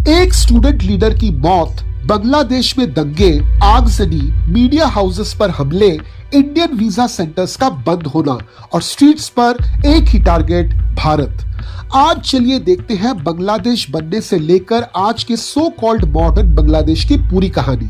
एक student leader की मौत, बांग्लादेश में दंगे, आगजनी, मीडिया हाउसेस पर हमले, इंडियन वीजा सेंटर्स का बंद होना और स्ट्रीट्स पर एक ही टारगेट, भारत। आज चलिए देखते हैं बांग्लादेश बनने से लेकर आज के सो कॉल्ड मॉडर्न बांग्लादेश की पूरी कहानी।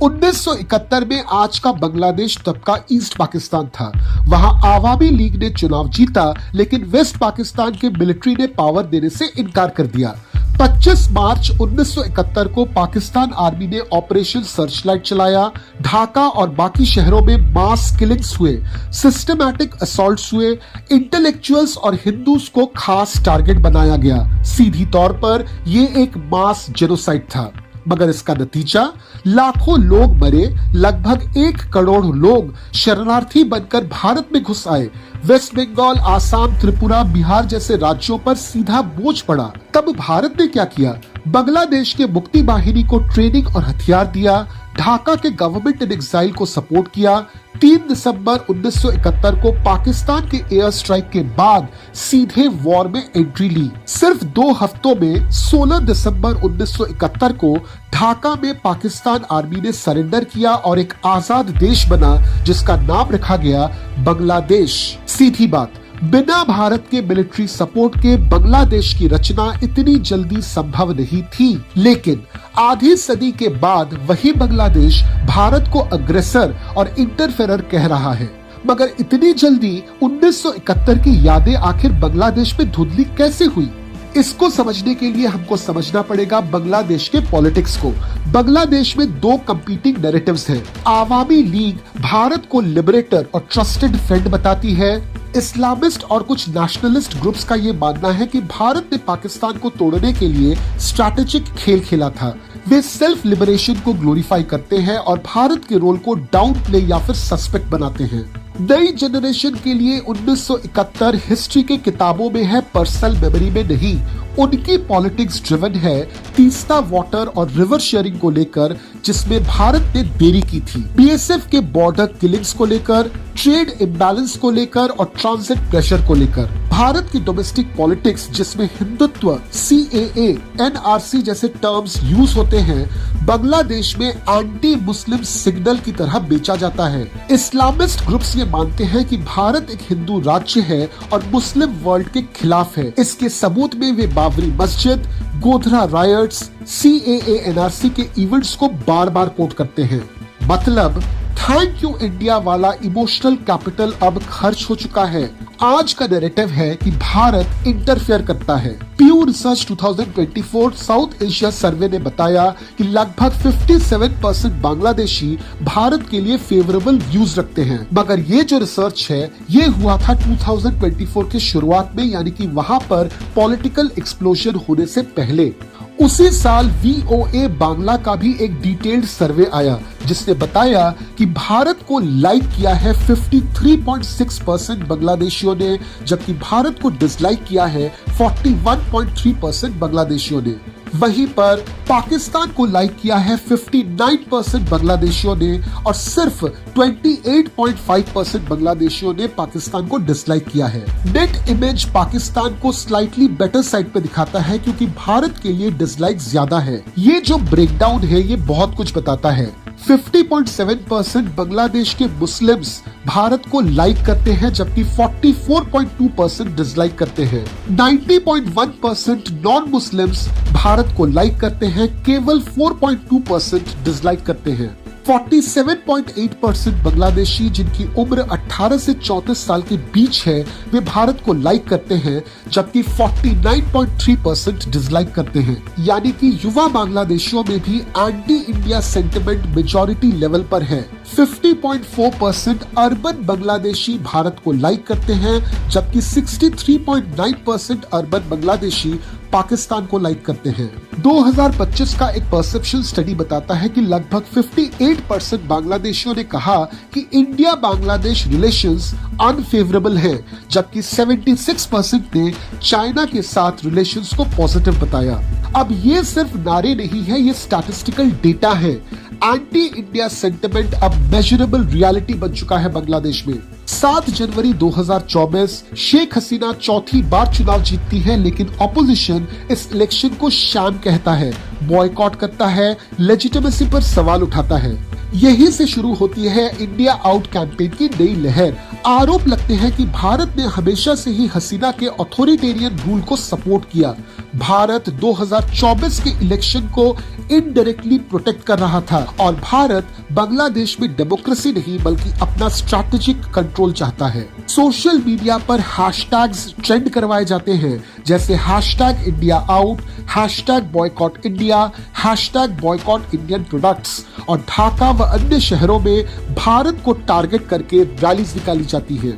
1971 में आज का बांग्लादेश तब का ईस्ट पाकिस्तान था। वहां आवामी लीग ने चुनाव जीता, लेकिन वेस्ट पाकिस्तान के मिलिट्री ने पावर देने से इनकार कर दिया। 25 मार्च 1971 को पाकिस्तान आर्मी ने ऑपरेशन सर्चलाइट चलाया। ढाका और बाकी शहरों में मास किलिंग्स हुए, सिस्टमैटिक असॉल्ट्स हुए। इंटेलेक्चुअल्स और हिंदूज को खास टारगेट बनाया गया। सीधी तौर पर यह एक मास जेनोसाइड था, मगर इसका नतीजा लाखों लोग मरे। लगभग 1 करोड़ लोग शरणार्थी बनकर भारत में घुस आए। वेस्ट बंगाल, आसाम, त्रिपुरा, बिहार जैसे राज्यों पर सीधा बोझ पड़ा। तब भारत ने क्या किया? बांग्लादेश के मुक्ति बाहिनी को ट्रेनिंग और हथियार दिया। ढाका के गवर्नमेंट इन एग्जाइल को सपोर्ट किया। 3 दिसंबर 1971 को पाकिस्तान के एयर स्ट्राइक के बाद सीधे वॉर में एंट्री ली। सिर्फ 2 हफ्तों में 16 दिसंबर 1971 को ढाका में पाकिस्तान आर्मी ने सरेंडर किया और एक आजाद देश बना, जिसका नाम रखा गया बांग्लादेश। सीधी बात, बिना भारत के मिलिट्री सपोर्ट के बांग्लादेश की रचना इतनी जल्दी संभव नहीं थी। लेकिन आधी सदी के बाद वही बांग्लादेश भारत को अग्रेसर और इंटरफेरर कह रहा है। मगर इतनी जल्दी 1971 की यादें आखिर बांग्लादेश में धुंधली कैसे हुई? इसको समझने के लिए हमको समझना पड़ेगा बांग्लादेश के पॉलिटिक्स को। बांग्लादेश में 2 कंपीटिंग नैरेटिव्स हैं। आवामी लीग भारत को लिबरेटर और ट्रस्टेड फ्रेंड बताती है। इस्लामिस्ट और कुछ नेशनलिस्ट ग्रुप्स का ये मानना है कि भारत ने पाकिस्तान को तोड़ने के लिए स्ट्रैटेजिक खेल खेला था। वे सेल्फ लिबरेशन को ग्लोरीफाई करते हैं और भारत के रोल को डाउन प्ले या फिर सस्पेक्ट बनाते हैं। नई जनरेशन के लिए 1971 हिस्ट्री के किताबों में है, पर्सनल मेमोरी में नहीं। उनकी पॉलिटिक्स ड्रिवन है तीस्ता वाटर और रिवर शेयरिंग को लेकर, जिसमें भारत ने देरी की थी। बीएसएफ के बॉर्डर किलिंग्स को लेकर, ट्रेड इम्बैलेंस को लेकर और ट्रांजिट प्रेशर को लेकर। भारत की डोमेस्टिक पॉलिटिक्स, जिसमें हिंदुत्व, सीएए, एनआरसी जैसे टर्म्स यूज होते हैं, बांग्लादेश में एंटी मुस्लिम सिग्नल की तरह बेचा जाता है। इस्लामिस्ट ग्रुप्स ये मानते हैं कि भारत एक हिंदू राज्य है और मुस्लिम वर्ल्ड के खिलाफ है। इसके सबूत में वे बाबरी मस्जिद, गोधरा रायट्स, सीएए, एनआरसी के इवेंट्स को बार बार कोट करते हैं। मतलब थैंक यू इंडिया वाला इमोशनल कैपिटल अब खर्च हो चुका है। आज का नैरेटिव है कि भारत इंटरफेयर करता है। प्यू रिसर्च 2024 साउथ एशिया सर्वे ने बताया कि लगभग 57% बांग्लादेशी भारत के लिए फेवरेबल व्यूज रखते हैं। मगर ये जो रिसर्च है, ये हुआ था 2024 के शुरुआत में, यानी कि वहां पर पॉलिटिकल एक्सप्लोजन होने से पहले। उसी साल VOA बांग्ला का भी एक डिटेल्ड सर्वे आया, जिसने बताया कि भारत को लाइक किया है 53.6% बांग्लादेशियों ने, जबकि भारत को डिसलाइक किया है 41.3% बांग्लादेशियों ने। वहीं पर पाकिस्तान को लाइक किया है 59% बांग्लादेशियों ने और सिर्फ 28.5% बांग्लादेशियों ने पाकिस्तान को डिसलाइक किया है। नेट इमेज पाकिस्तान को स्लाइटली बेटर साइड पे दिखाता है, क्योंकि भारत के लिए डिसलाइक ज्यादा है। ये जो ब्रेकडाउन है, ये बहुत कुछ बताता है। 50.7% बांग्लादेश के मुस्लिम्स भारत को लाइक करते हैं, जबकि 44.2% डिसलाइक करते हैं। 90.1% नॉन मुस्लिम्स भारत को लाइक करते हैं, केवल 4.2% डिसलाइक करते हैं। 47.8% बांग्लादेशी जिनकी उम्र 18 से 34 साल के बीच है, वे भारत को लाइक करते हैं, जबकि 49.3% डिसलाइक करते हैं। यानी कि युवा बांग्लादेशियों में भी anti India sentiment majority level पर है। 50.4% अर्बन बांग्लादेशी भारत को लाइक करते हैं, जबकि 63.9% अर्बन बांग्लादेशी पाकिस्तान को लाइक करते हैं। 2025 का एक परसेप्शन स्टडी बताता है कि लगभग 58% बांग्लादेशियों ने कहा कि इंडिया बांग्लादेश रिलेशंस अनफेवरेबल है, जबकि 76% ने चाइना के साथ रिलेशंस को पॉजिटिव बताया। अब ये सिर्फ नारे नहीं है, ये स्टैटिस्टिकल डेटा है। एंटी इंडिया सेंटिमेंट अब मेजरेबल रियलिटी बन चुका है बांग्लादेश में। 7 जनवरी 2024 शेख हसीना चौथी बार चुनाव जीतती है, लेकिन ऑपोजिशन इस इलेक्शन को शैम कहता है, बॉयकॉट करता है, लेजिटिमेसी पर सवाल उठाता है। यही से शुरू होती है इंडिया आउट कैंपेन की नई लहर। आरोप लगते हैं कि भारत ने हमेशा से ही हसीना के ऑथोरिटेरियन रूल को सपोर्ट किया। भारत 2024 के इलेक्शन को इनडायरेक्टली प्रोटेक्ट कर रहा था और भारत बांग्लादेश में डेमोक्रेसी नहीं बल्कि अपना स्ट्रैटेजिक कंट्रोल चाहता है। सोशल मीडिया पर हैशटैग्स ट्रेंड करवाए जाते हैं, जैसे hashtag India out, hashtag boycott India, hashtag boycott Indian products, और ढाका व अन्य शहरों में भारत को टारगेट करके रैलीज निकाली जाती है।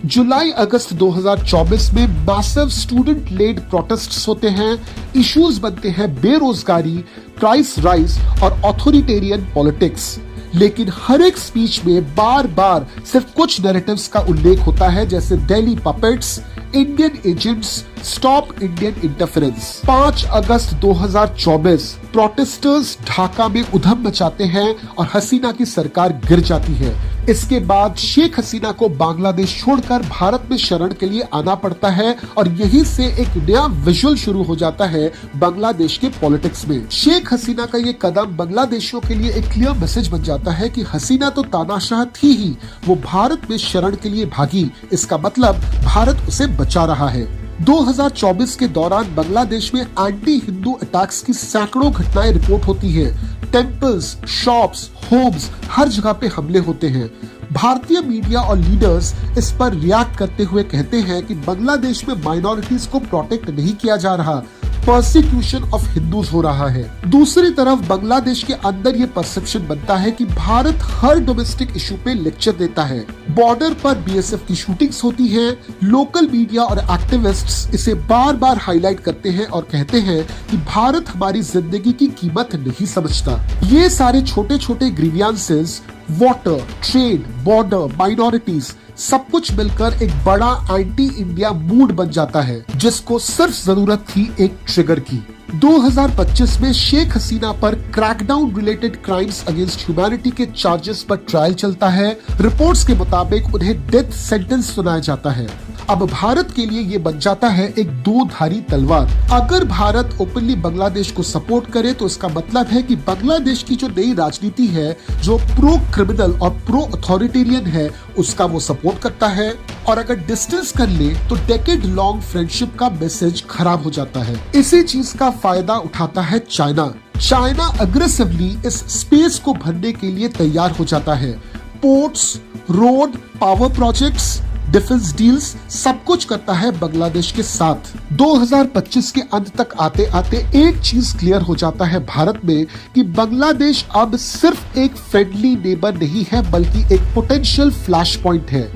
जुलाई अगस्त 2024 में मैसिव स्टूडेंट लेड प्रोटेस्ट्स होते हैं। इश्यूज बनते हैं बेरोजगारी, प्राइस राइज और ऑथोरिटेरियन पॉलिटिक्स। लेकिन हर एक स्पीच में बार बार सिर्फ कुछ नैरेटिव्स का उल्लेख होता है, जैसे Delhi puppets, Indian agents, stop Indian interference. 5 अगस्त 2024 प्रोटेस्टर्स ढाका में उधम मचाते हैं और हसीना की सरकार गिर जाती है। इसके बाद शेख हसीना को बांग्लादेश छोड़कर भारत में शरण के लिए आना पड़ता है और यहीं से एक नया विजुअल शुरू हो जाता है बांग्लादेश के पॉलिटिक्स में। शेख हसीना का ये कदम बांग्लादेशियों के लिए एक क्लियर मैसेज बन जाता है कि हसीना तो तानाशाह थी ही, वो भारत में शरण के लिए भागी, इसका मतलब भारत उसे बचा रहा है। 2024 के दौरान बांग्लादेश में एंटी हिंदू अटैक्स की सैकड़ों घटनाएं रिपोर्ट होती हैं। टेम्पल्स, शॉप्स, होम्स, हर जगह पे हमले होते हैं। भारतीय मीडिया और लीडर्स इस पर रिएक्ट करते हुए कहते हैं कि बांग्लादेश में माइनॉरिटीज को प्रोटेक्ट नहीं किया जा रहा, परसिक्यूशन ऑफ हिंदूज हो रहा है। दूसरी तरफ बांग्लादेश के अंदर ये परसेप्शन बनता है कि भारत हर डोमेस्टिक इशू पे लेक्चर देता है। बॉर्डर पर बीएसएफ की शूटिंग्स होती हैं। लोकल मीडिया और एक्टिविस्ट्स इसे बार बार हाईलाइट करते हैं और कहते हैं कि भारत हमारी जिंदगी की कीमत नहीं समझता। ये सारे छोटे छोटे grievances, water, trade, border, minorities, सब कुछ मिलकर एक बड़ा एंटी इंडिया मूड बन जाता है, जिसको सिर्फ जरूरत थी एक ट्रिगर की। 2025 में शेख हसीना पर crackdown related crimes against humanity के चार्जेस पर ट्रायल चलता है। रिपोर्ट्स के मुताबिक उन्हें डेथ सेंटेंस सुनाया जाता है। अब भारत के लिए ये बन जाता है एक दो धारी तलवार। अगर भारत ओपनली बांग्लादेश को सपोर्ट करे तो इसका मतलब है कि बांग्लादेश की जो नई राजनीति है, जो प्रो क्रिमिनल और प्रो अथॉरिटेरियन है, उसका वो सपोर्ट करता है। और अगर डिस्टेंस कर ले तो डेकेड लॉन्ग फ्रेंडशिप का मैसेज खराब हो जाता है। इसी चीज का फायदा उठाता है चाइना। चाइना अग्रेसिवली इस स्पेस को भरने के लिए तैयार हो जाता है। Ports, road, power projects, defence deals, सब कुछ करता है बांग्लादेश के साथ। 2025 के अंत तक आते आते एक चीज क्लियर हो जाता है भारत में कि बांग्लादेश अब सिर्फ एक फ्रेंडली नेबर नहीं है बल्कि एक पोटेंशियल फ्लैश पॉइंट है।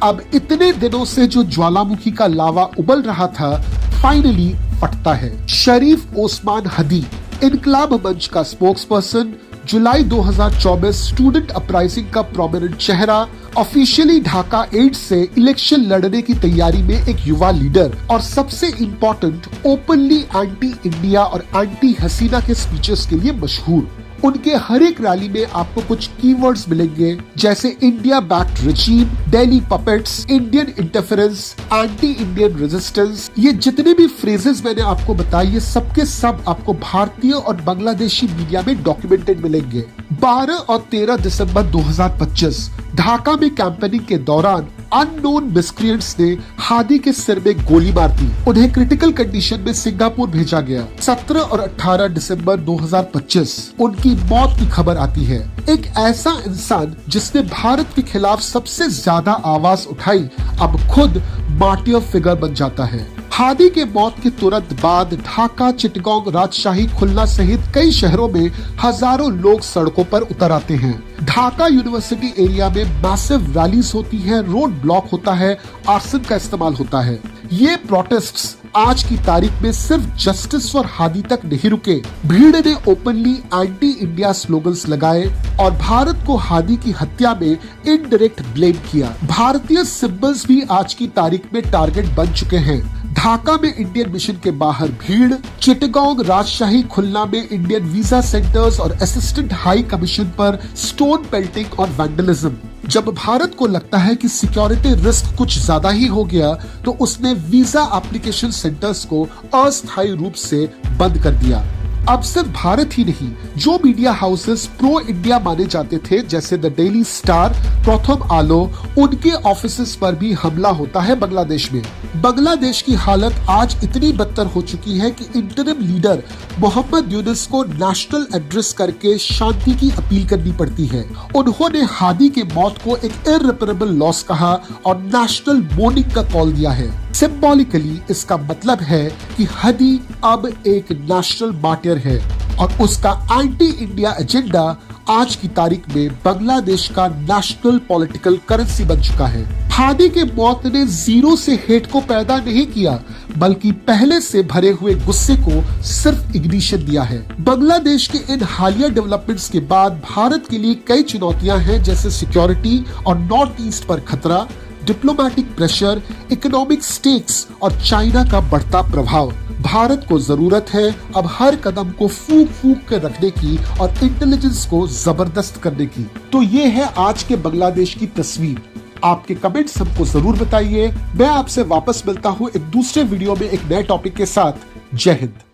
अब इतने दिनों से जो ज्वालामुखी का लावा उबल रहा था, फाइनली फटता है। शरीफ ओस्मान हदी, इनकलाब मंच का स्पोक्सपर्सन, जुलाई 2024 स्टूडेंट अपराइजिंग का प्रोमिनेंट चेहरा, ऑफिशियली ढाका 8 से इलेक्शन लड़ने की तैयारी में एक युवा लीडर, और सबसे इम्पोर्टेंट ओपनली एंटी इंडिया और एंटी हसीना के स्पीचेस के लिए मशहूर। उनके हर एक रैली में आपको कुछ कीवर्ड्स मिलेंगे, जैसे India backed regime, Delhi puppets, Indian interference, anti Indian resistance. ये जितने भी फ्रेजेस मैंने आपको बताए, ये सबके सब आपको भारतीय और बांग्लादेशी मीडिया में डॉक्यूमेंटेड मिलेंगे। 12 और 13 दिसंबर 2025 ढाका में कैंपेनिंग के दौरान अननोन मिस्क्रिएंट्स ने हादी के सिर में गोली मार दी। उन्हें क्रिटिकल कंडीशन में सिंगापुर भेजा गया। 17 और 18 दिसंबर 2025 उनकी मौत की खबर आती है। एक ऐसा इंसान जिसने भारत के खिलाफ सबसे ज्यादा आवाज उठाई, अब खुद मार्टियर फिगर बन जाता है। हादी के मौत के तुरंत बाद ढाका, चिटगांव, राजशाही, खुलना सहित कई शहरों में हजारों लोग सड़कों पर उतर आते हैं। ढाका यूनिवर्सिटी एरिया में मैसिव रैलीज होती है, रोड ब्लॉक होता है, आर्सन का इस्तेमाल होता है। ये प्रोटेस्ट्स आज की तारीख में सिर्फ जस्टिस फॉर हादी तक नहीं रुके। भीड़ ने ओपनली एंटी इंडिया स्लोगन्स लगाए और भारत को हादी की हत्या में इनडायरेक्ट ब्लेम किया। भारतीय सिंबल्स भी आज की तारीख में टारगेट बन चुके हैं। ढाका में इंडियन मिशन के बाहर भीड़, चिटगांव राजशाही खुलना में इंडियन वीजा सेंटर्स और असिस्टेंट हाई कमीशन पर स्टोन पेल्टिंग और वैंडलिज्म। जब भारत को लगता है कि सिक्योरिटी रिस्क कुछ ज्यादा ही हो गया, तो उसने वीजा एप्लीकेशन सेंटर्स को अस्थायी रूप से बंद कर दिया। अब सिर्फ भारत ही नहीं, जो मीडिया हाउसेस प्रो इंडिया माने जाते थे जैसे द डेली स्टार, प्रथम आलो, उनके ऑफिसेस पर भी हमला होता है बांग्लादेश में। बांग्लादेश की हालत आज इतनी बदतर हो चुकी है कि इंटरिम लीडर मोहम्मद यूनुस को नेशनल एड्रेस करके शांति की अपील करनी पड़ती है। उन्होंने हादी के मौत को एक इररिपेरेबल लॉस कहा और नेशनल मोर्निंग का कॉल दिया है। सिंबॉलिकली इसका मतलब है कि हादी अब एक नेशनल मार्टियर है और उसका एंटी इंडिया एजेंडा आज की तारीख में बांग्लादेश का नेशनल पॉलिटिकल करेंसी बन चुका है। हादी के मौत ने जीरो से हेट को पैदा नहीं किया, बल्कि पहले से भरे हुए गुस्से को सिर्फ इग्निशन दिया है। बांग्लादेश के इन हालिया डेवलपमेंट्स के बाद भारत के लिए कई चुनौतियां हैं, जैसे सिक्योरिटी और नॉर्थ ईस्ट पर खतरा, डिप्लोमेटिक प्रेशर, इकोनॉमिक स्टेक्स और चाइना का बढ़ता प्रभाव। भारत को जरूरत है अब हर कदम को फूंक फूंक कर रखने की और इंटेलिजेंस को जबरदस्त करने की। तो ये है आज के बांग्लादेश की तस्वीर। आपके कमेंट्स हमको जरूर बताइए। मैं आपसे वापस मिलता हूँ एक दूसरे वीडियो में एक नए टॉपिक के साथ। जय हिंद।